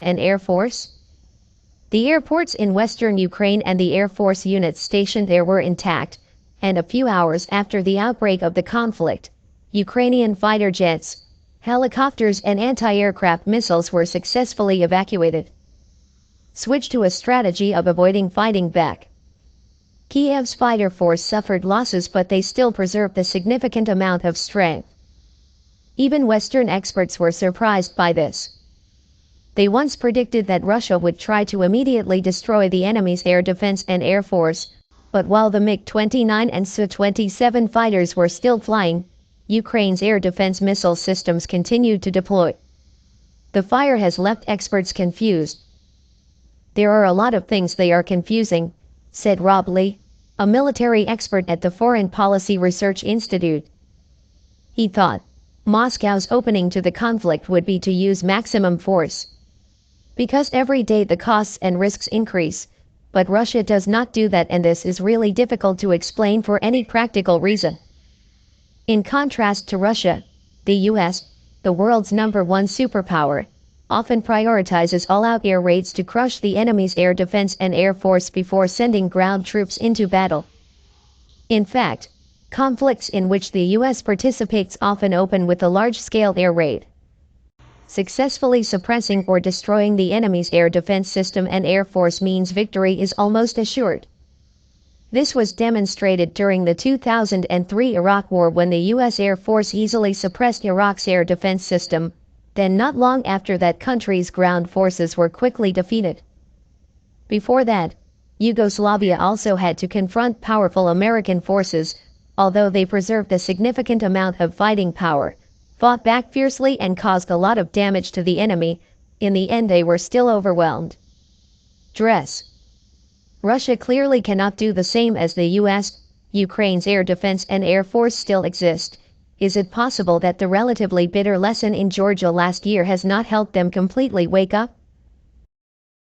and Air Force? The airports in western Ukraine and the Air Force units stationed there were intact, and a few hours after the outbreak of the conflict, Ukrainian fighter jets, helicopters and anti-aircraft missiles were successfully evacuated. Switch to a strategy of avoiding fighting back. Kiev's fighter force suffered losses, but they still preserved a significant amount of strength. Even Western experts were surprised by this. They once predicted that Russia would try to immediately destroy the enemy's air defense and air force, but while the MiG-29 and Su-27 fighters were still flying, Ukraine's air defense missile systems continued to deploy. The fire has left experts confused. There are a lot of things they are confusing, said Rob Lee, a military expert at the Foreign Policy Research Institute. He thought Moscow's opening to the conflict would be to use maximum force, because every day the costs and risks increase, but Russia does not do that, and this is really difficult to explain for any practical reason. In contrast to Russia, the US, the world's #1 superpower, often prioritizes all-out air raids to crush the enemy's air defense and air force before sending ground troops into battle. In fact, conflicts in which the US participates often open with a large-scale air raid. Successfully suppressing or destroying the enemy's air defense system and air force means victory is almost assured. This was demonstrated during the 2003 Iraq War, when the US Air Force easily suppressed Iraq's air defense system. Then not long after that, country's ground forces were quickly defeated. Before that, Yugoslavia also had to confront powerful American forces, although they preserved a significant amount of fighting power, fought back fiercely and caused a lot of damage to the enemy. In the end, they were still overwhelmed. Dress. Russia clearly cannot do the same as the US. Ukraine's air defense and air force still exist. Is it possible that the relatively bitter lesson in Georgia last year has not helped them completely wake up?